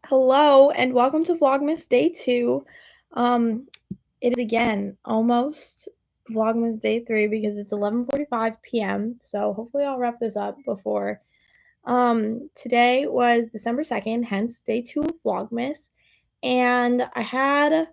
Hello and welcome to Vlogmas Day 2. Um, it is again almost Vlogmas Day 3 because it's 11:45 p.m. So hopefully I'll wrap this up before. Today was December 2nd, hence Day 2 of Vlogmas, and I had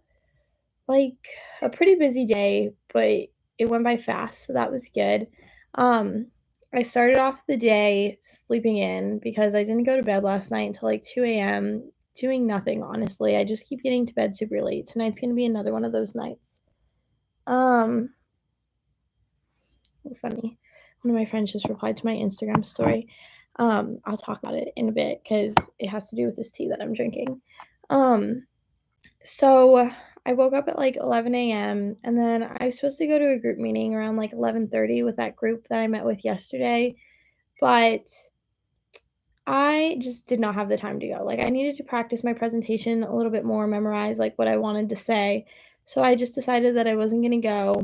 like a pretty busy day, but it went by fast, so that was good. Um, I started off the day sleeping in because I didn't go to bed last night until like 2 a.m. doing nothing, honestly. I just keep getting to bed super late. Tonight's gonna be another one of those nights. Um, Funny. One of my friends just replied to my Instagram story. I'll talk about it in a bit because it has to do with this tea that I'm drinking. Um, So I woke up at like 11 a.m. and then I was supposed to go to a group meeting around like 11:30 with that group that I met with yesterday, but I just did not have the time to go. Like I needed to practice my presentation a little bit more, memorize like what I wanted to say. So I just decided that I wasn't going to go.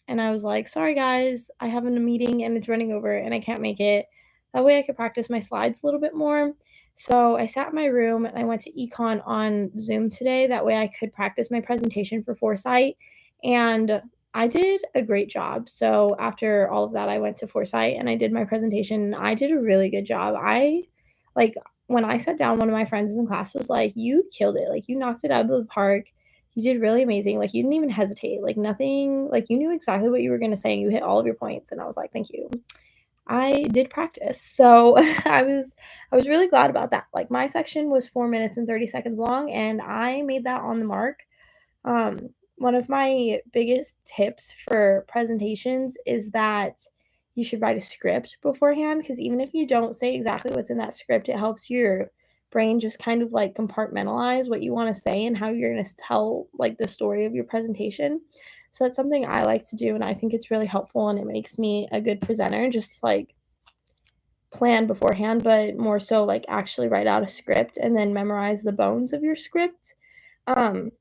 And I was like, "Sorry guys, I have a meeting and it's running over and I can't make it." That way I could practice my slides a little bit more. So I sat in my room and I went to econ on Zoom today. That way I could practice my presentation for Foresight. And I did a great job. So after all of that, I went to Foresight and I did my presentation. I did a really good job. Like, when I sat down, one of my friends in the class was like, "You killed it. Like, you knocked it out of the park. You did really amazing. Like, you didn't even hesitate. Like, nothing, like, you knew exactly what you were going to say and you hit all of your points." And I was like, "Thank you." I did practice. So I was really glad about that. Like, my section was 4 minutes and 30 seconds long and I made that on the mark. One of my biggest tips for presentations is that you should write a script beforehand because even if you don't say exactly what's in that script, it helps your brain just kind of like compartmentalize what you want to say and how you're going to tell like the story of your presentation. So that's something I like to do and I think it's really helpful and it makes me a good presenter, just like plan beforehand, but more so like actually write out a script and then memorize the bones of your script. Um,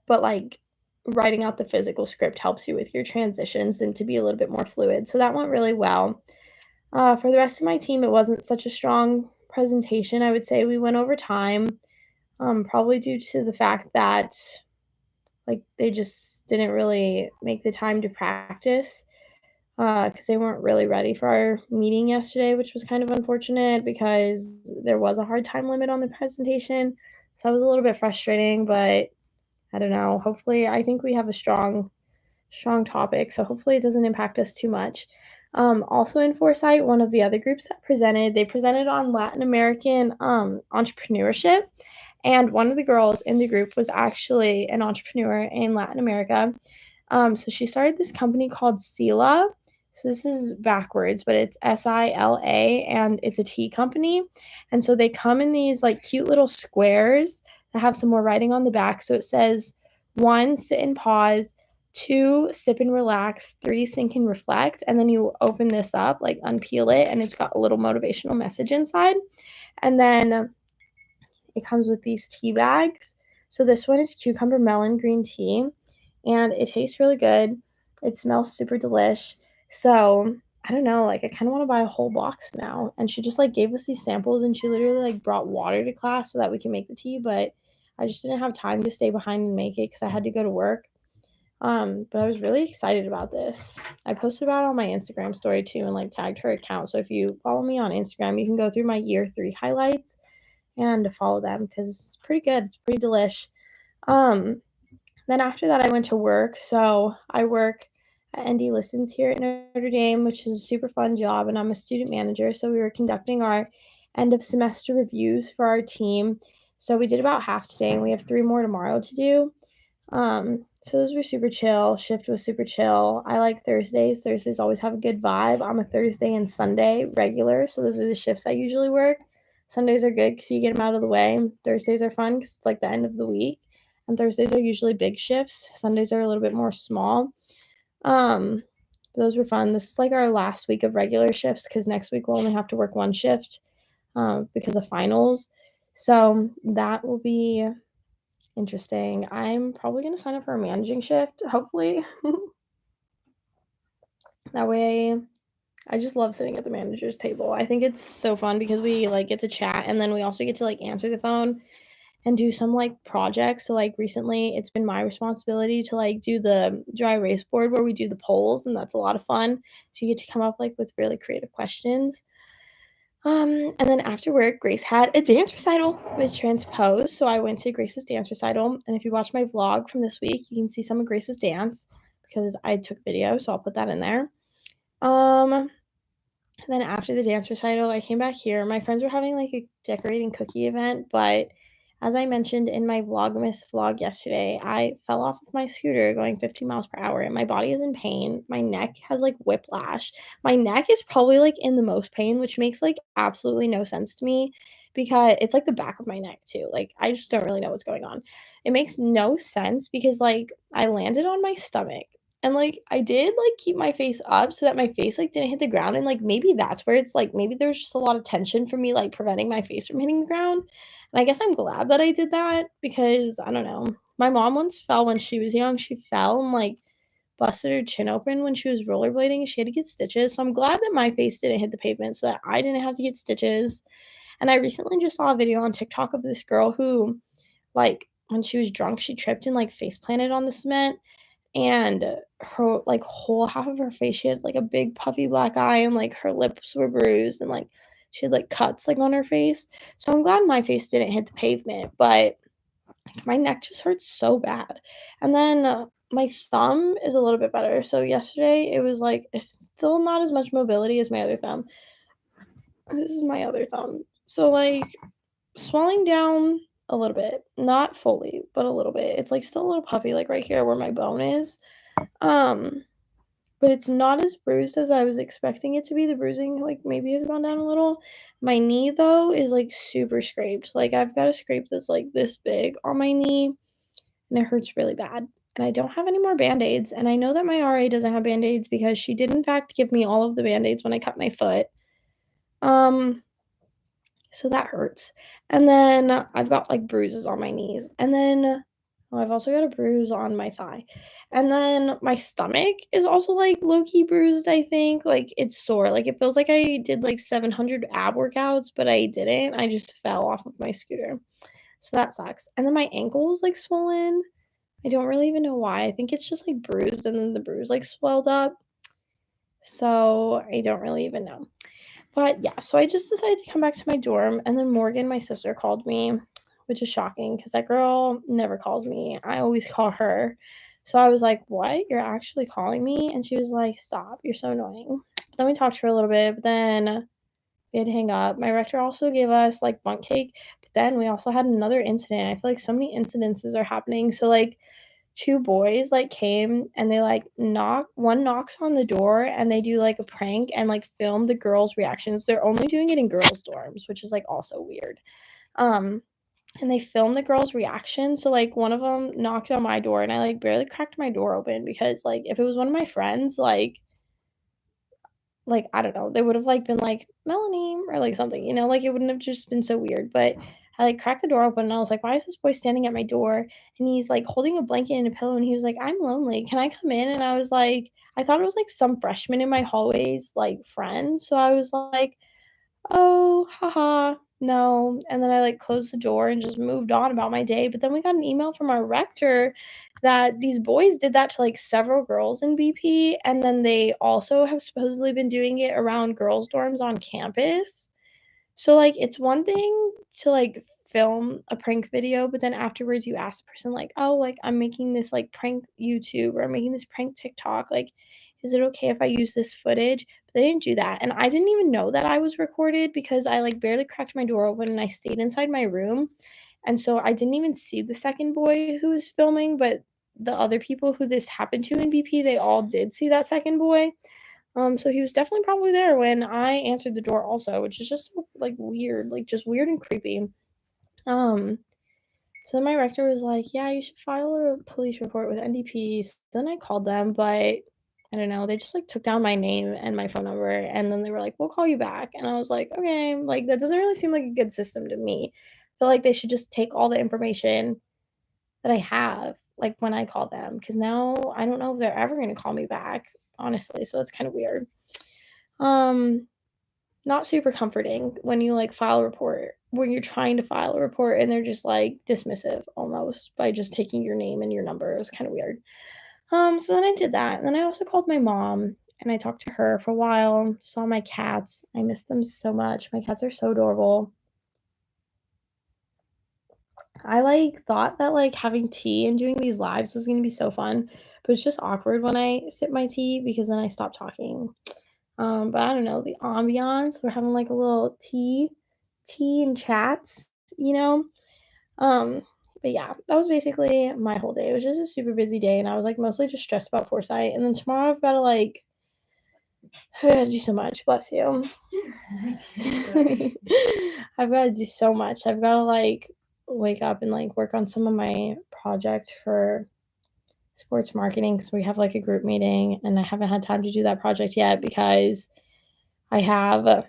but like writing out the physical script helps you with your transitions and to be a little bit more fluid. So that went really well. For the rest of my team, it wasn't such a strong presentation. I would say we went over time, probably due to the fact that like they just didn't really make the time to practice because they weren't really ready for our meeting yesterday, which was kind of unfortunate because there was a hard time limit on the presentation. So that was a little bit frustrating, but I don't know. Hopefully, I think we have a strong topic, so hopefully it doesn't impact us too much. Also in Foresight, one of the other groups that they presented on Latin American entrepreneurship, and one of the girls in the group was actually an entrepreneur in Latin America. So she started this company called Sila. So this is backwards, but it's Sila, and it's a tea company. And so they come in these like cute little squares that have some more writing on the back. So it says 1, sit and pause, 2, sip and relax, 3, sink and reflect. And then you open this up, like unpeel it, and it's got a little motivational message inside. And then it comes with these tea bags. So this one is cucumber melon green tea, and it tastes really good. It smells super delish. So I don't know, like I kind of want to buy a whole box now. And she just like gave us these samples, and she literally like brought water to class so that we can make the tea. But I just didn't have time to stay behind and make it because I had to go to work. But I was really excited about this. I posted about it on my Instagram story too and like tagged her account. So if you follow me on Instagram, you can go through my year 3 highlights and to follow them because it's pretty good. It's pretty delish. Um, then after that, I went to work. So I work at ND Listens here at Notre Dame, which is a super fun job, and I'm a student manager. So we were conducting our end of semester reviews for our team. So we did about half today, and we have 3 more tomorrow to do. So those were super chill. Shift was super chill. I like Thursdays. Thursdays always have a good vibe. I'm a Thursday and Sunday regular, so those are the shifts I usually work. Sundays are good because you get them out of the way. Thursdays are fun because it's like the end of the week. And Thursdays are usually big shifts. Sundays are a little bit more small. Um, those were fun. This is like our last week of regular shifts because next week we'll only have to work one shift because of finals. So that will be interesting. I'm probably going to sign up for a managing shift, hopefully. That way I just love sitting at the manager's table. I think it's so fun because we, like, get to chat, and then we also get to, like, answer the phone and do some, like, projects. So, like, recently, it's been my responsibility to, like, do the dry erase board where we do the polls, and that's a lot of fun. So you get to come up, like, with really creative questions. And then after work, Grace had a dance recital with Transpose, so I went to Grace's dance recital, and if you watch my vlog from this week, you can see some of Grace's dance because I took video, so I'll put that in there. Um, and then after the dance recital, I came back here. My friends were having like a decorating cookie event, but as I mentioned in my Vlogmas vlog yesterday, I fell off of my scooter going 50 miles per hour and my body is in pain. My neck has like whiplash. My neck is probably like in the most pain, which makes like absolutely no sense to me because it's like the back of my neck too. Like I just don't really know what's going on. It makes no sense because like I landed on my stomach and, like, I did, like, keep my face up so that my face, like, didn't hit the ground, and, like, maybe that's where it's, like, maybe there's just a lot of tension from me, like, preventing my face from hitting the ground, and I guess I'm glad that I did that because, I don't know, my mom once fell when she was young, she fell and, like, busted her chin open when she was rollerblading, she had to get stitches, so I'm glad that my face didn't hit the pavement so that I didn't have to get stitches, and I recently just saw a video on TikTok of this girl who, like, when she was drunk, she tripped and, like, face planted on the cement, and her, like, whole half of her face, she had, like, a big puffy black eye and, like, her lips were bruised and, like, she had, like, cuts, like, on her face. So I'm glad my face didn't hit the pavement, but, like, my neck just hurts so bad. And then, my thumb is a little bit better. So yesterday, it was, like it's still not as much mobility as my other thumb. This is my other thumb. So, like, swelling down a little bit, not fully, but a little bit. It's, like, still a little puffy, like, right here where my bone is. Um But it's not as bruised as I was expecting it to be. The bruising, like, maybe has gone down a little. My knee, though, is, like, super scraped. Like, I've got a scrape that's, like, this big on my knee, and it hurts really bad. And I don't have any more Band-Aids, and I know that my RA doesn't have Band-Aids because she did, in fact, give me all of the Band-Aids when I cut my foot. Um, so that hurts. And then I've got, like, bruises on my knees. And then I've also got a bruise on my thigh. And then my stomach is also, like, low-key bruised, I think. Like, it's sore. Like, it feels like I did, like, 700 ab workouts, but I didn't. I just fell off of my scooter. So that sucks. And then my ankle is, like, swollen. I don't really even know why. I think it's just, like, bruised, and then the bruise, like, swelled up. So I don't really even know. But yeah, so I just decided to come back to my dorm, and then Morgan, my sister, called me, which is shocking because that girl never calls me. I always call her. So I was like, "What? You're actually calling me?" And she was like, "Stop. You're so annoying." But then we talked for a little bit, but then we had to hang up. My rector also gave us like bunk cake, but then we also had another incident. I feel like so many incidences are happening. So like 2 boys, like, came and they, like, one knocks on the door and they do, like, a prank and, like, film the girls' reactions. They're only doing it in girls' dorms, which is, like, also weird. Um, and they film the girls' reaction, so, like, one of them knocked on my door and I, like, barely cracked my door open because, like, if it was one of my friends, like, I don't know, they would have, like, been like, "Melanie," or, like, something, like, it wouldn't have just been so weird, but I, like, cracked the door open, and I was like, "Why is this boy standing at my door?" And he's, like, holding a blanket and a pillow, and he was like, "I'm lonely, can I come in?" And I was like I thought it was, like, some freshman in my hallway's, like, friend, so I was like, "Oh, haha, no," and then I, like, closed the door and just moved on about my day, but then we got an email from our rector that these boys did that to, like, several girls in BP, and then they also have supposedly been doing it around girls' dorms on campus. So, like, it's one thing to, like, film a prank video, but then afterwards you ask the person, like, "Oh, like, I'm making this, like, prank YouTube or I'm making this prank TikTok, like, is it okay if I use this footage?" But they didn't do that, and I didn't even know that I was recorded because I, like, barely cracked my door open and I stayed inside my room, and so I didn't even see the second boy who was filming, but the other people who this happened to in BP, they all did see that second boy. So he was definitely probably there when I answered the door also, which is just so, like, weird, like, just weird and creepy. Um, so then my rector was like, "Yeah, you should file a police report with NDP." So then I called them, but I don't know, they just, like, took down my name and my phone number, and then they were like, "We'll call you back." And I was like, "Okay," like, that doesn't really seem like a good system to me. I feel like they should just take all the information that I have, like, when I call them, because now I don't know if they're ever gonna call me back, honestly, so that's kind of weird. Um, Not super comforting when you, like, file a report when you're trying to file a report and they're just, like, dismissive almost by just taking your name and your number. It was kinda weird. So then I did that, and then I also called my mom, and I talked to her for a while, saw my cats. I miss them so much. My cats are so adorable. I, like, thought that, like, having tea and doing these lives was gonna be so fun, but it's just awkward when I sip my tea because then I stop talking. But I don't know, the ambiance, we're having, like, a little tea and chats, you know? Um, but yeah, that was basically my whole day. It was just a super busy day, and I was, like, mostly just stressed about foresight, and then tomorrow I've gotta, like, do so much, bless you. I've gotta do so much. I've gotta, like, wake up and, like, work on some of my project for sports marketing because we have, like, a group meeting, and I haven't had time to do that project yet because I have,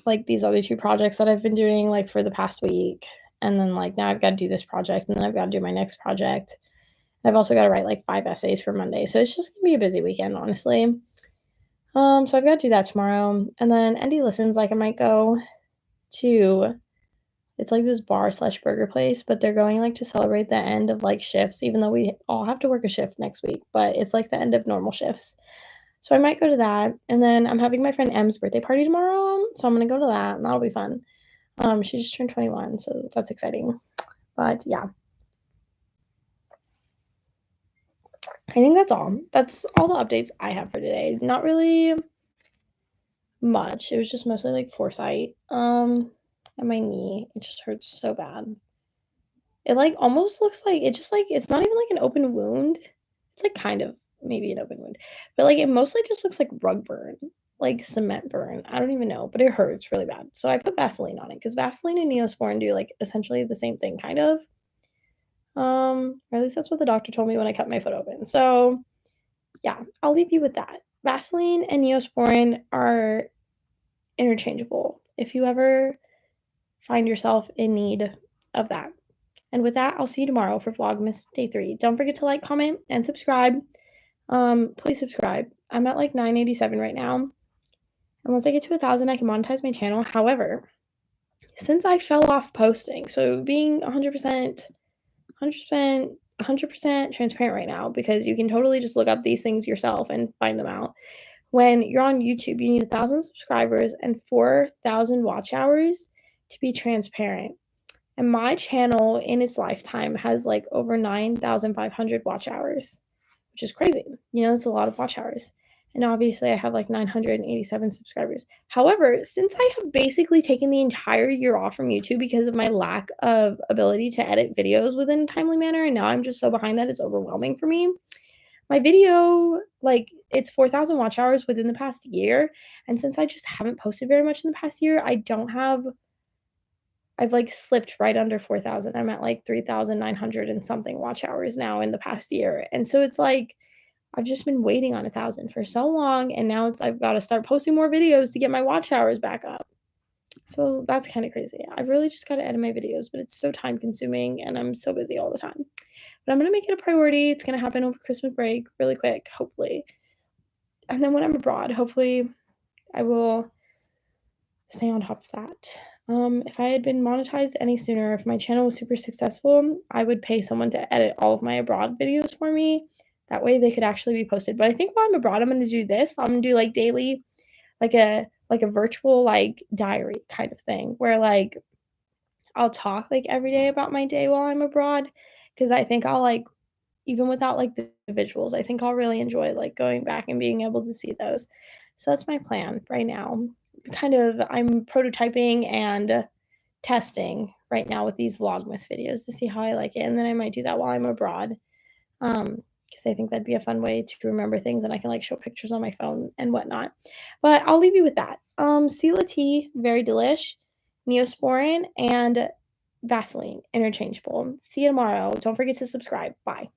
like, these other 2 projects that I've been doing, like, for the past week, and then, like, now I've gotta do this project, and then I've gotta do my next project. I've also gotta write, like, 5 essays for Monday, so it's just gonna be a busy weekend, honestly. So I've gotta do that tomorrow, and then Andy listens, like, I might go to it's like this bar/burger place, but they're going, like, to celebrate the end of, like, shifts, even though we all have to work a shift next week, but it's, like, the end of normal shifts. So I might go to that, and then I'm having my friend M's birthday party tomorrow, so I'm gonna go to that, and that'll be fun. She just turned 21, so that's exciting. But yeah, I think that's all. That's all the updates I have for today. Not really much. It was just mostly like foresight. And my knee. It just hurts so bad. It like almost looks like it just like it's not even like an open wound. It's like kind of maybe an open wound. But like it mostly just looks like rug burn, like cement burn. I don't even know, but it hurts really bad. So I put Vaseline on it because Vaseline and Neosporin do like essentially the same thing, kind of. Or at least that's what the doctor told me when I cut my foot open. So, yeah, I'll leave you with that. Vaseline and Neosporin are interchangeable if you ever find yourself in need of that. And with that, I'll see you tomorrow for Vlogmas Day 3. Don't forget to like, comment, and subscribe. Please subscribe. I'm at like 987 right now. And once I get to 1,000, I can monetize my channel. However, since I fell off posting, so being 100% transparent right now because you can totally just look up these things yourself and find them out. When you're on YouTube, you need 1,000 subscribers and 4,000 watch hours to be transparent. And my channel in its lifetime has like over 9,500 watch hours, which is crazy. You know, it's a lot of watch hours. And obviously, I have like 987 subscribers. However, since I have basically taken the entire year off from YouTube because of my lack of ability to edit videos within a timely manner, and now I'm just so behind that it's overwhelming for me, my video, like, it's 4,000 watch hours within the past year. And since I just haven't posted very much in the past year, I've like slipped right under 4,000. I'm at like 3,900 and something watch hours now in the past year. And so it's like I've just been waiting on 1,000 for so long, and now it's I've got to start posting more videos to get my watch hours back up. So that's kind of crazy. I've really just got to edit my videos, but it's so time consuming and I'm so busy all the time. But I'm going to make it a priority. It's going to happen over Christmas break really quick, hopefully. And then when I'm abroad, hopefully I will stay on top of that. If I had been monetized any sooner, if my channel was super successful, I would pay someone to edit all of my abroad videos for me. That way they could actually be posted. But I think while I'm abroad, I'm gonna do this. I'm gonna do like daily, like a virtual like diary kind of thing where like I'll talk like every day about my day while I'm abroad. Cause I think I'll like even without like the visuals, I think I'll really enjoy like going back and being able to see those. So that's my plan right now. Kind of I'm prototyping and testing right now with these Vlogmas videos to see how I like it. And then I might do that while I'm abroad. Because I think that'd be a fun way to remember things and I can like show pictures on my phone and whatnot. But I'll leave you with that. Sela tea, very delish, Neosporin, and Vaseline, interchangeable. See you tomorrow. Don't forget to subscribe. Bye.